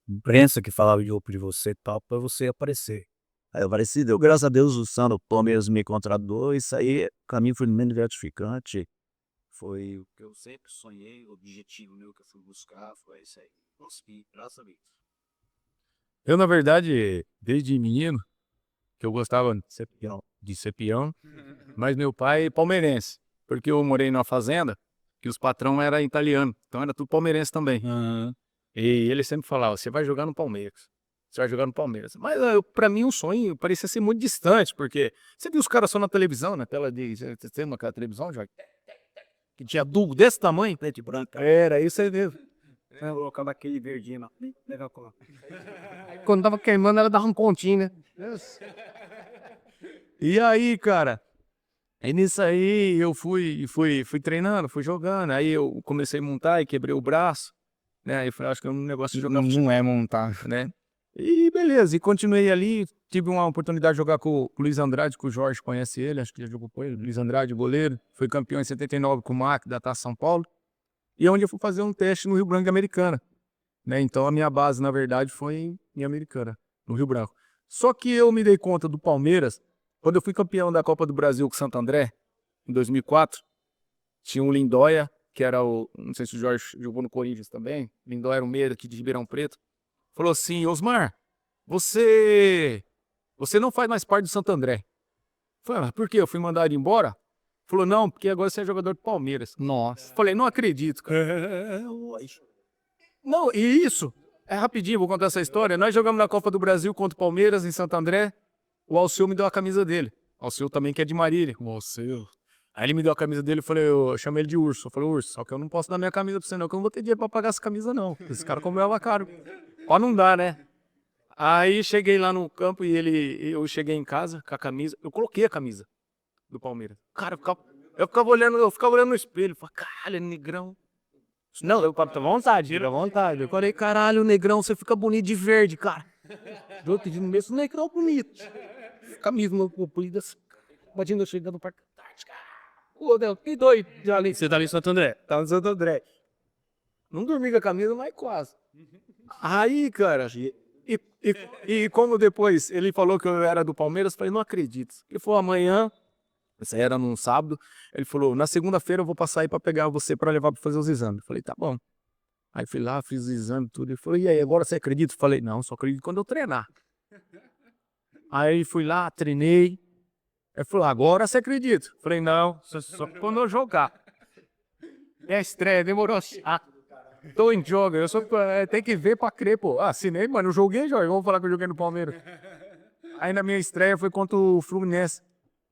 imprensa que falava de você e tal, para você aparecer. Aí eu apareci, deu graças a Deus o Sandro Palmeiras me contratou, isso aí, pra mim foi muito gratificante. Foi o que eu sempre sonhei, o objetivo meu que eu fui buscar, foi isso aí. Consegui, graças a Deus. Eu, na verdade, desde menino, que eu gostava de ser peão, mas meu pai é palmeirense, porque eu morei numa fazenda que os patrão eram italianos, então era tudo palmeirense também. E ele sempre falava, você vai jogar no Palmeiras. Você vai jogar no Palmeiras. Mas pra mim um sonho parecia ser muito distante, porque você viu os caras só na televisão, na tela de... Você tem aquela televisão, Jorge? Que tinha adubo desse tamanho? Preto e branco. Era isso aí mesmo. Eu colocava aquele verdinho lá. Legal, coloca. Quando tava queimando, ela dava um pontinho, né? E aí, cara, aí nisso aí eu fui treinando, fui jogando. Aí eu comecei a montar e quebrei o braço, né? Aí eu falei, acho que é um negócio de jogar futebol, Não é montar. né? E beleza, e continuei ali. Tive uma oportunidade de jogar com o Luiz Andrade, que o Jorge conhece ele, acho que já jogou com ele. Luiz Andrade, goleiro, foi campeão em 79 com o MAC da Taça São Paulo. E é onde eu fui fazer um teste no Rio Branco Americana, né? Então a minha base, na verdade, foi em Americana. no Rio Branco. Só que eu me dei conta do Palmeiras, quando eu fui campeão da Copa do Brasil com o Santo André, em 2004, tinha um Lindóia, que era não sei se o Jorge jogou no Corinthians também, Lindóia era um meia aqui de Ribeirão Preto, falou assim, Osmar, você não faz mais parte do Santo André. Eu falei, mas por quê? Eu fui mandado embora? Falou, não, porque agora você é jogador do Palmeiras. Nossa. Falei, não acredito, cara. Não, e isso, é rapidinho, vou contar essa história. Nós jogamos na Copa do Brasil contra o Palmeiras, em Santo André. O Alceu me deu a camisa dele. Alceu também que é de Marília. O Alceu. Aí ele me deu a camisa dele, eu chamei ele de Urso. Eu falei, Urso, só que eu não posso dar minha camisa pra você não, que eu não vou ter dinheiro pra pagar essa camisa não. Esse cara comeu ela caro. Pode não dá, né? Aí cheguei lá no campo e eu cheguei em casa com a camisa. Eu coloquei a camisa do Palmeiras. Cara, eu ficava olhando no espelho. Falei, caralho, negrão. Não, eu fica à vontade, fica à vontade. Eu falei, caralho, negrão, você fica bonito de verde, cara. Eu pedi no mesmo negrão bonito. Camisa no polido assim. Imagina eu chegando no parque da tarde, cara. Pô, Deus, que doido. Você tá ali em Santo André? Tava no Santo André. Não dormi com a camisa, mas quase. Aí, cara, e como depois ele falou que eu era do Palmeiras, eu falei, não acredito. Ele falou, amanhã, isso aí era num sábado, ele falou, na segunda-feira eu vou passar aí pra pegar você pra levar pra fazer os exames. Eu falei, tá bom. Aí fui lá, fiz os exames e tudo. Ele falou, e aí, agora você acredita? Eu falei, não, só acredito quando eu treinar. Aí fui lá, treinei. Ele falou, agora você acredita? Eu falei, não, só quando eu jogar. É estreia, demorou. Tô em jogo, eu só tem que ver pra crer, pô. Assinei, mano, eu joguei, Jorge. Vamos falar que eu joguei no Palmeiras. Aí na minha estreia foi contra o Fluminense.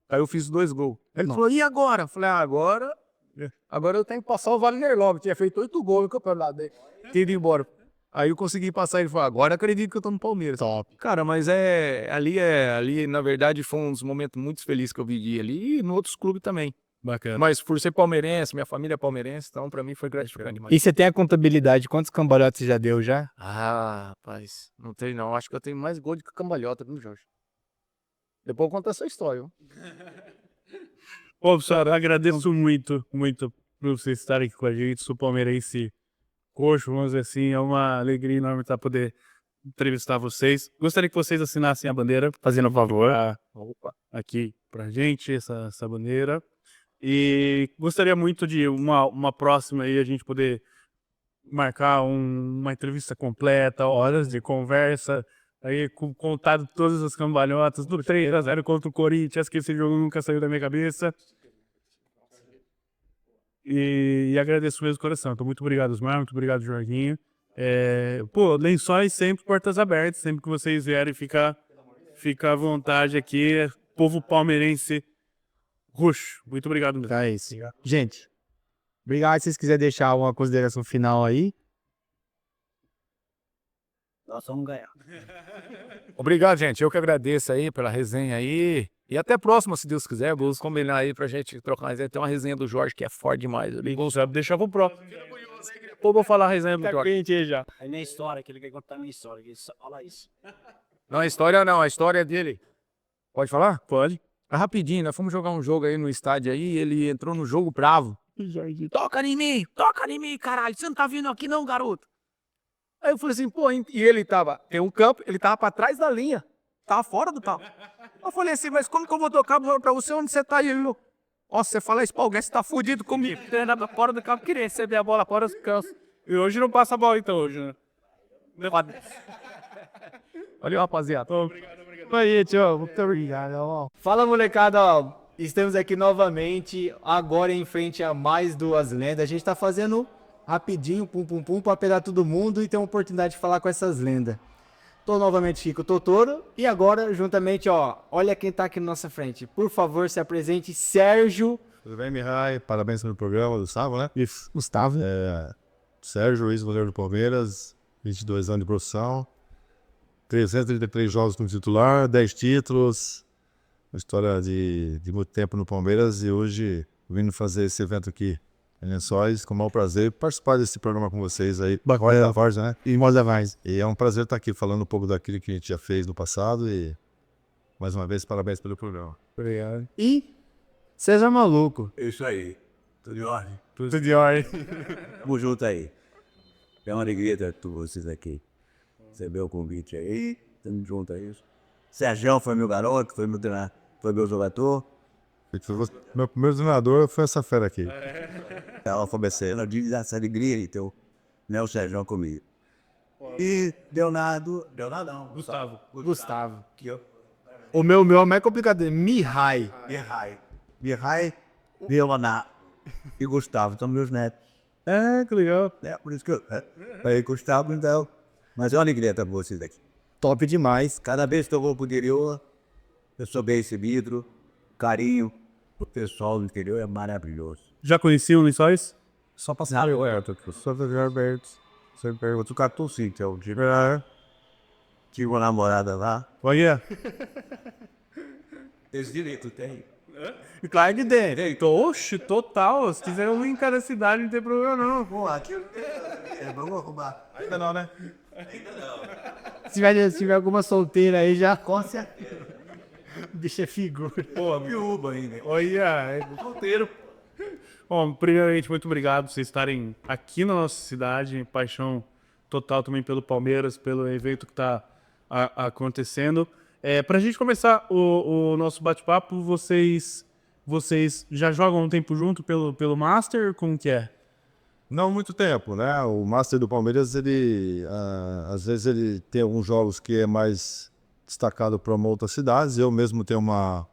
Aí eu fiz 2 gols. Ele falou, e agora? Eu falei, agora eu tenho que passar o Wagner Love. Tinha feito 8 gols no campeonato dele. Tinha ido embora. Aí eu consegui passar, ele falou, agora acredito que eu tô no Palmeiras. Top. Cara, mas ali, na verdade, foi um dos momentos muito felizes que eu vivi ali e em outros clubes também. Bacana. Mas por ser palmeirense, minha família é palmeirense, então pra mim foi gratificante demais. E você tem a contabilidade? Quantos cambalhotas você já deu já? Rapaz, não tem não. Acho que eu tenho mais gol do que cambalhota, viu, Jorge? Depois eu conto essa história, viu? Ô, professor, eu agradeço muito, muito por vocês estarem aqui com a gente. Sou palmeirense coxo, vamos dizer assim. É uma alegria enorme estar poder entrevistar vocês. Gostaria que vocês assinassem a bandeira, fazendo um favor aqui pra gente, essa bandeira. E gostaria muito de uma próxima aí a gente poder marcar uma entrevista completa, horas de conversa, aí contar todas as cambalhotas do 3-0 contra o Corinthians, que esse jogo nunca saiu da minha cabeça. E agradeço mesmo do coração. Então, muito obrigado, Osmar, muito obrigado, Jorginho. Lençóis sempre portas abertas, sempre que vocês vierem, fica à vontade aqui. Povo palmeirense roxo. Muito obrigado mesmo. É isso. Gente, obrigado. Se vocês quiserem deixar alguma consideração final aí. Nós vamos ganhar. Obrigado, gente. Eu que agradeço aí pela resenha aí. E até a próxima, se Deus quiser. Vamos combinar aí pra gente trocar mais. Tem uma resenha do Jorge que é forte demais. Bom, sabe, deixar pro próximo. Depois vou falar a resenha do Jorge. já. É minha história, que ele quer contar a minha história. Ele só fala isso. Não, a história não. A história é dele. Pode falar? Pode. É rapidinho. Nós fomos jogar um jogo aí no estádio aí. Ele entrou no jogo bravo. Toca em mim, caralho. Você não tá vindo aqui não, garoto. Aí eu falei assim, pô, e ele tem um campo, ele tava pra trás da linha. Tava fora do campo. Eu falei assim, mas como que eu vou tocar pra você onde você tá aí? Nossa, você fala isso pra alguém, você tá fudido comigo. Fora do campo, queria receber a bola fora dos campos. E hoje não passa a bola então, hoje, né? Valeu, rapaziada. Aí, tio. Muito obrigado. Fala, molecada. Ó, estamos aqui novamente, agora em frente a mais 2 lendas. A gente tá fazendo rapidinho, pum, pra pegar todo mundo e ter uma oportunidade de falar com essas lendas. Tô novamente aqui com o Totoro e agora, juntamente, ó, olha quem tá aqui na nossa frente. Por favor, se apresente, Sérgio. Tudo bem, Mihai? Parabéns pelo programa, Gustavo, né? Isso, Gustavo. Sérgio, ex-goleiro do Palmeiras, 22 anos de profissão, 333 jogos como titular, 10 títulos, uma história de muito tempo no Palmeiras e hoje vindo fazer esse evento aqui em Lençóis, com o maior prazer participar desse programa com vocês aí. Bacana. Da Varsa, né? E Moda Mais. E é um prazer estar aqui falando um pouco daquilo que a gente já fez no passado e, mais uma vez, parabéns pelo programa. Obrigado. E César Maluco. Isso aí. Tudo em ordem? Tudo de ordem. Tamo junto aí. É uma alegria ter todos vocês aqui. Receber o convite aí. Tamo junto, é isso. Sérgio foi meu garoto, foi meu treinador, foi meu jogador. Meu primeiro treinador foi essa fera aqui. Ela comecei, ela diz essa alegria, então, né, o Sérgio comigo. E Leonardo não. Gustavo. Que eu, O meu é mais complicado. Mihai. Mihai, Leonardo e Gustavo são meus netos. É, que legal. É, por isso que eu... Aí, Gustavo, então... Mas é uma alegria estar com vocês aqui. Top demais. Cada vez que eu vou pro interior, eu sou bem recebido, carinho. O pessoal do interior é maravilhoso. Já conheciam Lençóis? Só passar o Alberto, que eu sou do Alberto. Você pergunta o Catuci, que é o dia. Tive uma namorada lá. Olha. Esse direito tem. Claro que tem. Oxe, total. Se quiser eu vim em cada cidade, não tem problema não. Pô, aqui vamos arrumar. Ainda não, né? Se tiver alguma solteira aí já. Com certeza. Bicho é figura. Pô, Piúba ainda. olha, é solteiro. Bom, primeiramente, muito obrigado por vocês estarem aqui na nossa cidade. Paixão total também pelo Palmeiras, pelo evento que está acontecendo. Para a gente começar o nosso bate-papo, vocês já jogam um tempo junto pelo Master? Como que é? Não muito tempo, né? O Master do Palmeiras, ele às vezes ele tem alguns jogos que é mais destacado para outras cidades. Eu mesmo tenho uma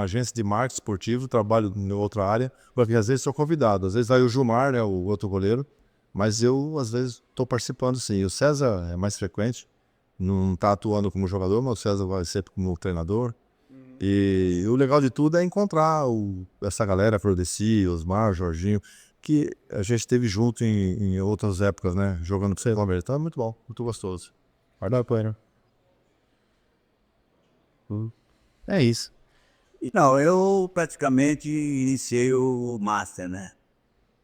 agência de marketing esportivo, trabalho em outra área, porque às vezes sou convidado. Às vezes vai o Gilmar, né, o outro goleiro, mas eu às vezes estou participando sim. O César é mais frequente, não está atuando como jogador, mas o César vai sempre como treinador. E o legal de tudo é encontrar essa galera, Flordeci, Osmar, Jorginho, que a gente esteve junto em outras épocas, né? Jogando com o Palmeiras. Então é muito bom, muito gostoso. Guarda a pena. É isso. Não, eu praticamente iniciei o Master, né?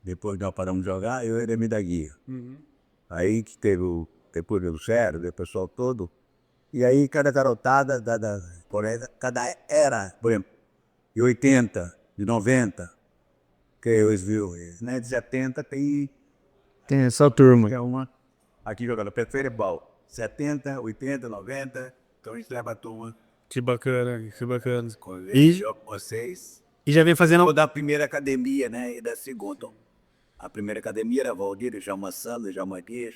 Depois que nós paramos de jogar, eu era da guia. Aí que teve depois do Sérgio, do pessoal todo. E aí cada garotada, cada era, por exemplo, de 80, de 90, que eu viu, né? De 70 tem Tem essa turma. uma aqui jogando futebol. 70, 80, 90, então a gente leva a turma. Que bacana, que bacana. E vocês. E já vem fazendo. Ou da primeira academia, né? E da segunda. A primeira academia era Valdir, Jalma Sandra, Jalma Dias,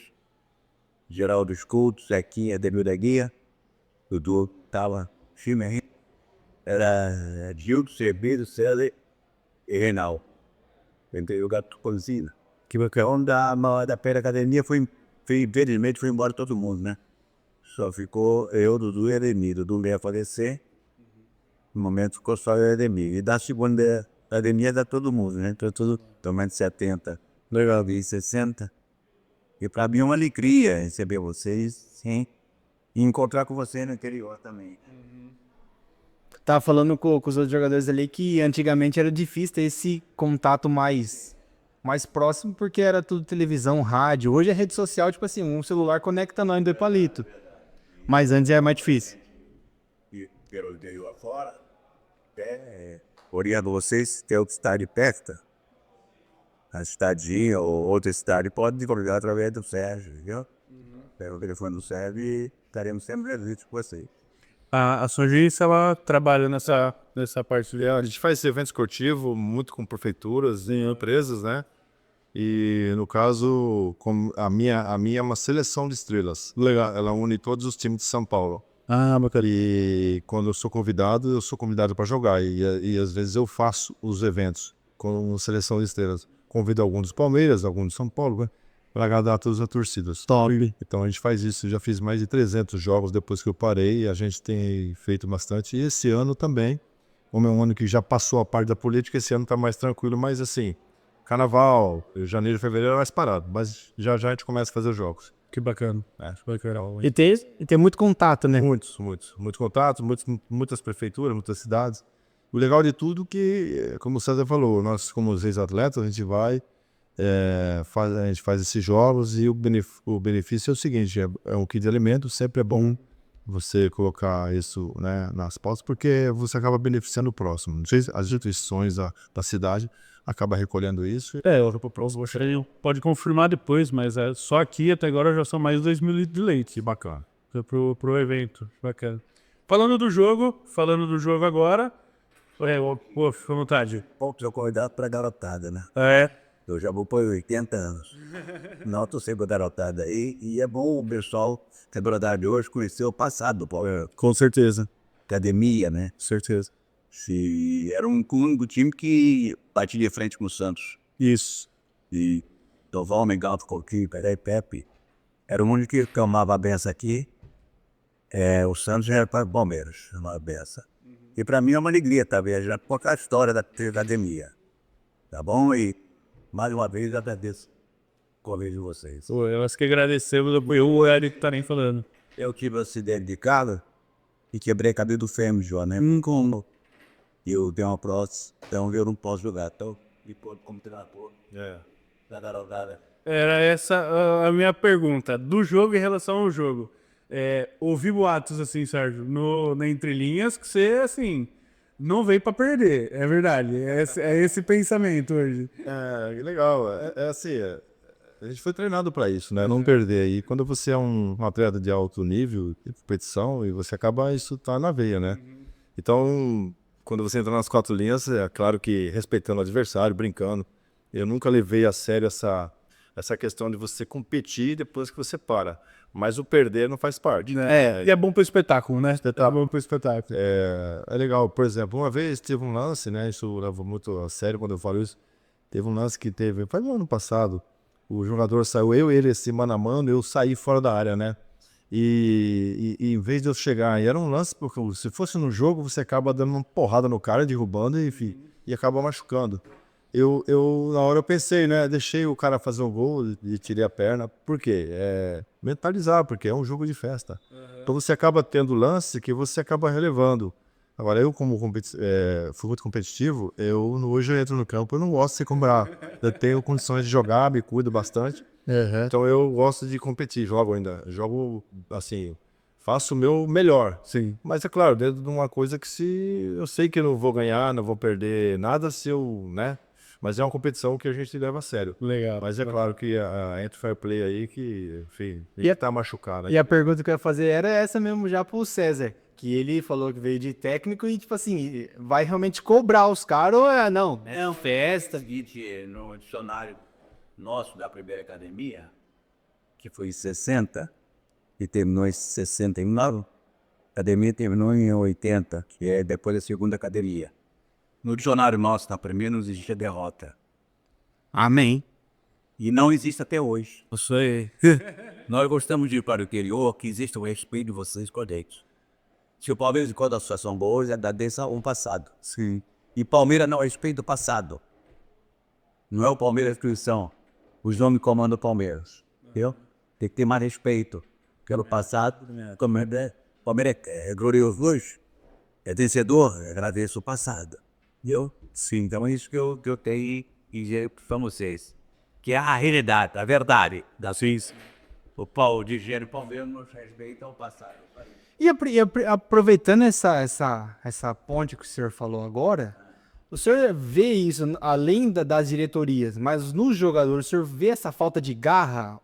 Geraldo Esculto, Zequinha, Demil da Guia. Dudu tava firme ainda. Era Gildo, Cerbeiro, Célio e Reinaldo. Entrei o gato cozinha. Que bacana. Então da primeira academia infelizmente foi embora todo mundo, né? Só ficou eu, Dudu e Ademir. Dudu veio a falecer. No momento ficou só eu e Ademir. E da segunda academia dá todo mundo, né? Então tudo também de 70, legal, e 60. E pra mim é uma alegria receber vocês, sim. E encontrar com vocês no interior também. Tava falando com os outros jogadores ali que antigamente era difícil ter esse contato mais próximo, porque era tudo televisão, rádio. Hoje é rede social, tipo assim, um celular conecta nós em dois palitos. Mas antes era mais difícil. E pelo interior afora, oriento vocês, tem outra cidade perto, a cidadinha ou outra cidade, pode convidar através do Sérgio, viu? Pega o telefone do Sérgio e estaremos sempre presentes com vocês. A sua agência, ela trabalha nessa parte de... A gente faz eventos esportivos muito com prefeituras e empresas, né? E no caso, a minha é uma seleção de estrelas. Legal. Ela une todos os times de São Paulo. Ah, bacana. E quando eu sou convidado para jogar. E às vezes eu faço os eventos com seleção de estrelas. Convido alguns dos Palmeiras, alguns de São Paulo, né? Para agradar todas as torcidas. Top. Então a gente faz isso. Eu já fiz mais de 300 jogos depois que eu parei. A gente tem feito bastante. E esse ano também, como é um ano que já passou a parte da política, esse ano está mais tranquilo. Mas assim, carnaval, janeiro e fevereiro é mais parado. Mas já a gente começa a fazer os jogos. Que bacana. Bacana. E ter muito contato, né? Muitos contatos, muitas prefeituras, muitas cidades. O legal de tudo que, como o César falou, nós como ex-atletas, a gente vai, a gente faz esses jogos e o benefício é o seguinte, é um kit de alimento, sempre é bom você colocar isso, né, nas pautas, porque você acaba beneficiando o próximo. Não sei, as instituições da cidade acabam recolhendo isso. Pode confirmar depois, mas só aqui até agora já são mais de 2.000 litros de leite. Que bacana. pro evento. Bacana. Falando do jogo agora. Pô, fica à vontade. Ponto de cuidado pra garotada, né? É. Eu já vou por 80 anos. Não tô sempre garotada aí. E é bom o pessoal, que garotada de hoje, conhecer o passado do Palmeiras. Com certeza, Academia, né? certeza. Era um único time que batia de frente com o Santos. Isso. E Doval, Mengalto, Coutinho, Pelé e Pepe. Era o único que amava a benção aqui. O Santos era para o Palmeiras, uma benção. E para mim é uma alegria estar viajando com a história da academia. Tá bom? E mais uma vez agradeço o convite de vocês. Pô, eu acho que agradecemos. O Eric tá nem falando. Eu tive um acidente de carro e quebrei a cabeça do fêmur, João, né? Como eu tenho uma prótese, então eu não posso jogar. Então, me pôr como treinador da garotada. Era essa a minha pergunta. Do jogo em relação ao jogo. Ouvi boatos assim, Sérgio, na entrelinhas, que você, assim, não veio pra perder. É verdade. É esse pensamento hoje. É legal. Assim, a gente foi treinado para isso, né? Não perder. E quando você é um atleta de alto nível, de competição, e você acaba, isso tá na veia, né? Então, quando você entra nas 4 linhas, é claro que respeitando o adversário, brincando. Eu nunca levei a sério essa questão de você competir depois que você para. Mas o perder não faz parte. E é bom pro espetáculo, né? É bom pro espetáculo. É legal. Por exemplo, uma vez teve um lance, né? Isso eu levo muito a sério quando eu falo isso. Teve um lance que faz no ano passado. O jogador saiu, eu e ele, assim, mano a mano, eu saí fora da área, né? E em vez de eu chegar, e era um lance, porque se fosse no jogo, você acaba dando uma porrada no cara, derrubando, enfim, e acaba machucando. Na hora eu pensei, né? Deixei o cara fazer o gol e tirei a perna. Por quê? Mentalizar, porque é um jogo de festa. Então você acaba tendo lance que você acaba relevando. Agora, eu como fui muito competitivo, hoje eu entro no campo, eu não gosto de ser cobrado. Eu tenho condições de jogar, me cuido bastante. Então eu gosto de competir, jogo ainda. Jogo, assim, faço o meu melhor. Sim. Mas é claro, dentro de uma coisa que se eu sei que eu não vou ganhar, não vou perder nada se eu, né? Mas é uma competição que a gente leva a sério. Legal. Mas é claro que entra fair play aí que, enfim, ele tá machucado. E a pergunta que eu ia fazer era essa mesmo já pro César. Que ele falou que veio de técnico e, tipo assim, vai realmente cobrar os caras ou não? É festa. No dicionário nosso da primeira academia, que foi em 60, e terminou em 69, a academia terminou em 80, que é depois da segunda academia. No dicionário nosso, na primeira, não existia derrota. Amém. E não existe até hoje. Isso aí. Nós gostamos de ir para o interior, que existe o respeito de vocês com a gente. Se o Palmeiras encontra a situação boa, é da desse um passado. Sim. E Palmeiras não respeita o passado. Não é o Palmeiras a instituição. Os homens comandam o Palmeiras. Entendeu? Tem que ter mais respeito pelo passado. O Palmeiras é glorioso hoje. É vencedor, agradeço o passado. Entendeu? Sim, então é isso que eu tenho e dizer para vocês. Que é a realidade, a verdade da Suíça. O Paulo de Gênero Palmeiras não respeita o passado. E aproveitando essa ponte que o senhor falou agora, o senhor vê isso além das diretorias, mas nos jogadores, o senhor vê essa falta de garra?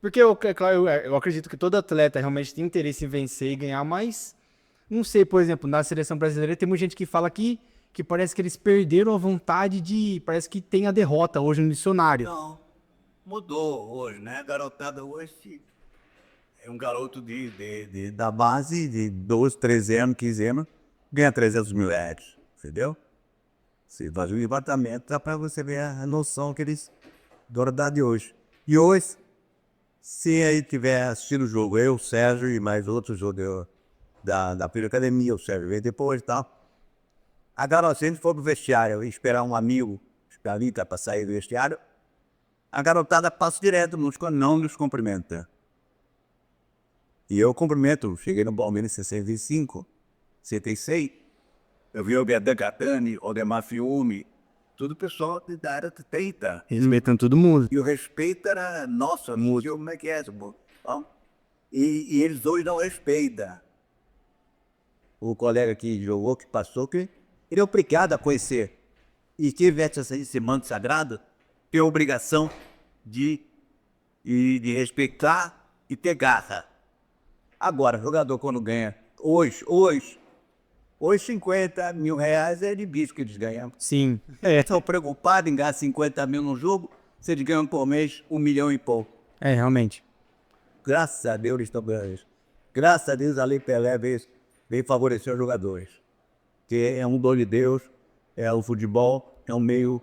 Porque, é claro, eu acredito que todo atleta realmente tem interesse em vencer e ganhar, mas não sei, por exemplo, na seleção brasileira tem muita gente que fala que parece que eles perderam a vontade parece que tem a derrota hoje no dicionário. Não, mudou hoje, né? A garotada hoje é um garoto da base de 12, 13 anos, 15 anos, ganha 300 mil reais, entendeu? Se faz um levantamento, dá para você ver a noção que eles dão de hoje. E hoje, se aí tiver assistindo o jogo, eu, o Sérgio e mais outros jogadores da primeira academia, o Sérgio veio depois e tal. A garota, se a gente for pro vestiário e esperar um amigo ali para sair do vestiário, a garotada passa direto, não nos cumprimenta. E eu cumprimento, cheguei no Palmeiras em 65, 76, eu vi o Bedan Catani, o Demar Fiume, tudo pessoal da área de 30. Respeitando todo mundo. E o respeito era nosso, não sei como é que é. Bom, e eles hoje não respeitam. O colega que jogou, que passou, que ele é obrigado a conhecer. E quem veste esse manto sagrado tem a obrigação de respeitar e ter garra. Agora, jogador quando ganha, hoje, 50 mil reais é de bicho que eles ganham. Sim. Estão preocupados em ganhar 50 mil no jogo, se eles ganham por mês 1 milhão e pouco. É, realmente. Graças a Deus eles estão ganhando isso. Graças a Deus a Lei Pelé veio favorecer os jogadores. Que é um dom de Deus, é o futebol, é um meio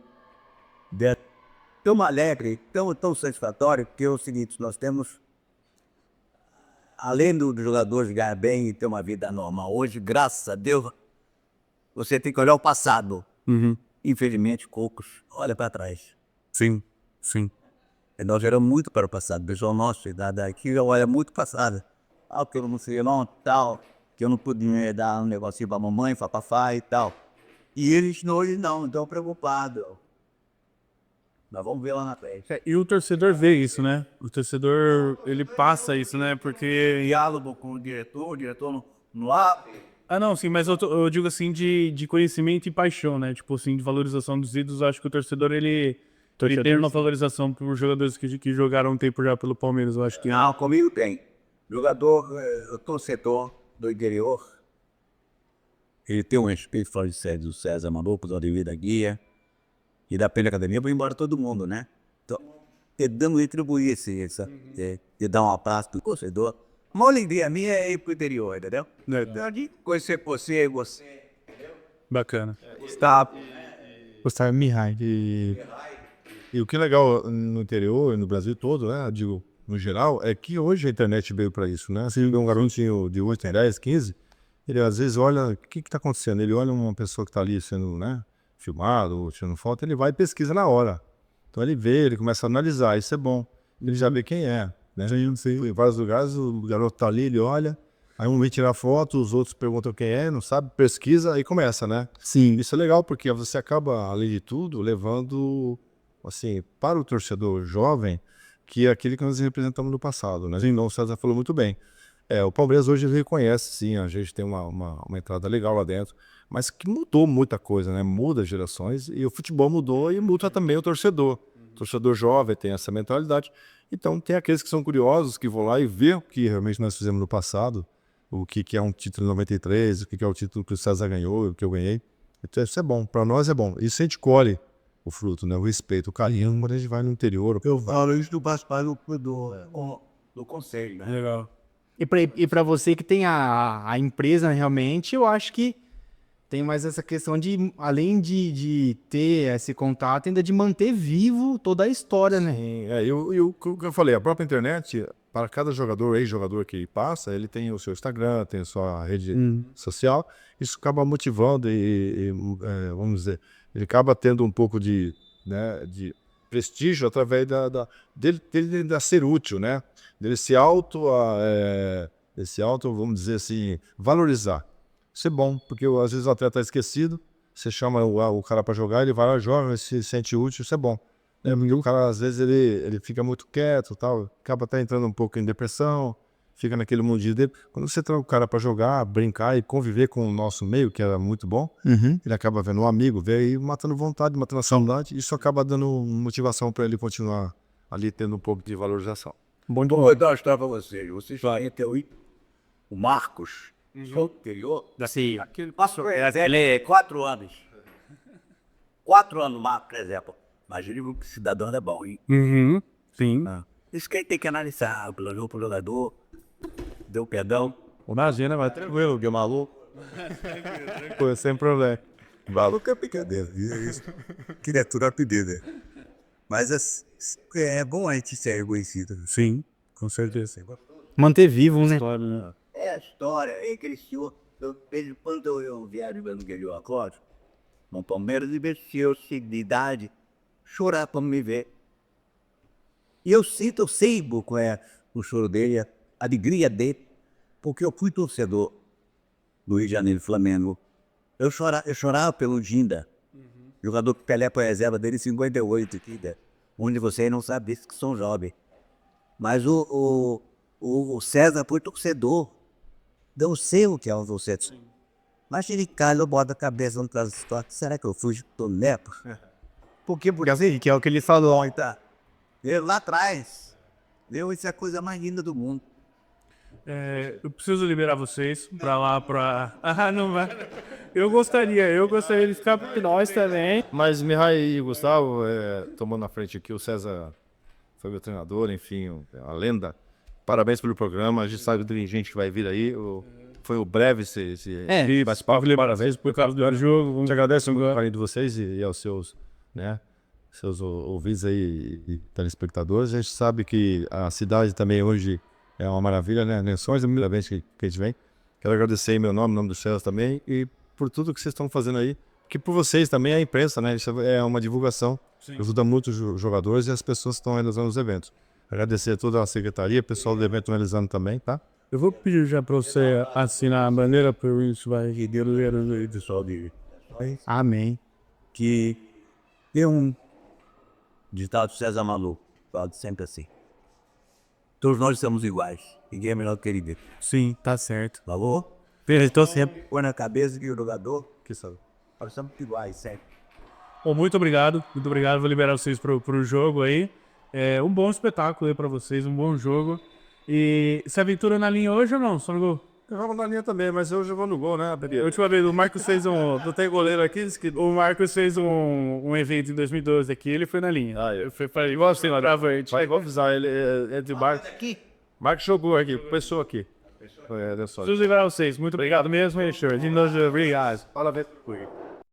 tão alegre, tão satisfatório, que é o seguinte, nós temos, além dos jogadores ganhar bem e ter uma vida normal, hoje, graças a Deus, você tem que olhar o passado. Infelizmente, poucos olha para trás. Sim, sim. E nós olhamos muito para o passado. O pessoal nosso, idade aqui, olha muito para o passado. Que eu não sei não, tal, que eu não podia dar um negocinho para mamãe, para papai e tal. E eles não estão preocupados. Nós vamos ver lá na frente. E o torcedor vê isso, né? O torcedor, ele passa isso, né? Porque... Diálogo com o diretor não abre. Ah, não, sim, mas eu digo assim de conhecimento e paixão, né? Tipo assim, de valorização dos ídolos. Eu acho que o torcedor, ele tem uma valorização por jogadores que jogaram um tempo já pelo Palmeiras, eu acho que... Não, comigo tem. Jogador, torcedor do interior, ele tem um respeito fora de série do César Maluco, do Ademir da Guia e da Pena Academia, vai embora todo mundo, né? Então, tentando retribuir de dar um abraço pro torcedor. Uma alegria minha é ir pro interior, entendeu? De conhecer você. Bacana. Gustavo Mihai. E o que é legal no interior e no Brasil todo, né? Digo, no geral, é que hoje a internet veio para isso, né? Se um garotinho de 8, 10, 15, ele às vezes olha, o que está acontecendo? Ele olha uma pessoa que está ali sendo, né, filmado, ou tirando foto, ele vai e pesquisa na hora. Então ele vê, ele começa a analisar, isso é bom. Ele já vê quem é, né? Em vários lugares o garoto está ali, ele olha, aí um vem tirar foto, os outros perguntam quem é, não sabe, pesquisa, aí começa, né? Sim. Isso é legal, porque você acaba, além de tudo, levando, assim, para o torcedor jovem, que é aquele que nós representamos no passado, né? Então, o César falou muito bem. O Palmeiras hoje reconhece, sim, a gente tem uma entrada legal lá dentro, mas que mudou muita coisa, né? Muda gerações e o futebol mudou e muda também o torcedor. O torcedor jovem tem essa mentalidade. Então, tem aqueles que são curiosos, que vão lá e vê o que realmente nós fizemos no passado, o que é um título em 93, o que é o título que o César ganhou, o que eu ganhei. Então, isso é bom, para nós é bom. Isso a gente colhe o fruto, né? O respeito, o carinho, quando a gente vai no interior. Eu falo isso do participar do conselho, né? Legal. E para você que tem a empresa realmente, eu acho que tem mais essa questão de, além de ter esse contato, ainda de manter vivo toda a história, né? E o que eu falei, a própria internet, para cada jogador, ex-jogador que passa, ele tem o seu Instagram, tem a sua rede social, isso acaba motivando vamos dizer, ele acaba tendo um pouco de prestígio através dele ser útil, né? Dele se vamos dizer assim, valorizar. Isso é bom, porque às vezes o atleta está esquecido, você chama o cara para jogar, ele vai lá, joga, se sente útil, isso é bom. O cara, às vezes, ele fica muito quieto, tal, acaba até entrando um pouco em depressão, fica naquele mundinho dele. Quando você traz o cara para jogar, brincar e conviver com o nosso meio, que era muito bom, ele acaba vendo um amigo, vê aí matando vontade, matando a saudade, isso acaba dando motivação para ele continuar ali tendo um pouco de valorização. Vou dar uma história para vocês. Vocês vão ter o Marcos, do interior. Sim. Ele é 4 anos. 4 anos, Marcos, por exemplo. Imagina que cidadão é bom, hein? Sim. Isso que a gente tem que analisar. Planejou pro jogador, deu perdão. Imagina, mas tranquilo, que é maluco. Pô, sem problema. Maluco é brincadeira. Que é tudo a pedir, né? Mas é bom a gente ser reconhecido. Sim, com certeza. Manter vivo, né? É a história. Ele cresceu. Quando eu viajo pelo interior agora, no Palmeiras, e vejo se eu de idade chorar para me ver. E eu sei qual é o choro dele, a alegria dele, porque eu fui torcedor do Rio de Janeiro, Flamengo. Eu chorava pelo Ginda, jogador que Pelé para reserva dele em 58, onde vocês não sabem que são jovens. Mas o César foi torcedor. Eu sei o que é um torcedor. Mas ele cai, eu boto a cabeça no transporte. Será que eu fujo do Nepo? Porque assim, que é o que ele falou. Ele lá atrás. Isso é a coisa mais linda do mundo. Eu preciso liberar vocês pra lá, pra... Ah, não vai. Eu gostaria de ficar com nós também. Mas Mihai e Gustavo, tomando na frente aqui, o César foi meu treinador, enfim, a lenda. Parabéns pelo programa, a gente sabe que tem gente que vai vir aí. Foi o breve esse bate-papo. Parabéns Por causa do jogo. Te agradeço muito o carinho de vocês e aos seus, né, seus ouvintes aí e telespectadores. A gente sabe que a cidade também hoje é uma maravilha, né? Lençóis, é a primeira vez que a gente vem. Quero agradecer em meu nome, em nome do César também, e por tudo que vocês estão fazendo aí. Que por vocês também é a imprensa, né? Isso é uma divulgação. Ajuda muito os jogadores e as pessoas que estão realizando os eventos. Agradecer a toda a secretaria, pessoal do evento realizando também, tá? Eu vou pedir já pra você assinar a bandeira, por isso vai ler pessoal de... Amém. Que tem um ditado do César Maluco, falo sempre assim. Todos nós somos iguais, ninguém é melhor do que ninguém. Sim, tá certo. Falou? Estou sempre. Põe na cabeça que o jogador, que sabe, nós somos iguais, sempre. Bom, muito obrigado. Vou liberar vocês pro jogo aí. Um bom espetáculo aí pra vocês, um bom jogo. E se aventura na linha hoje ou não, só no gol? Eu jogo na linha também, mas hoje eu vou no gol, né, bebê? A última vez, o Marcos fez não tem goleiro aqui, o Marcos fez um evento em 2012 aqui, ele foi na linha. Eu falei, igual assim, lá travante. Vou avisar ele, entre Marcos. Marcos jogou aqui, pessoa aqui. Preciso liberar vocês, muito obrigado mesmo, senhor. De novo, obrigado. Fala, velho.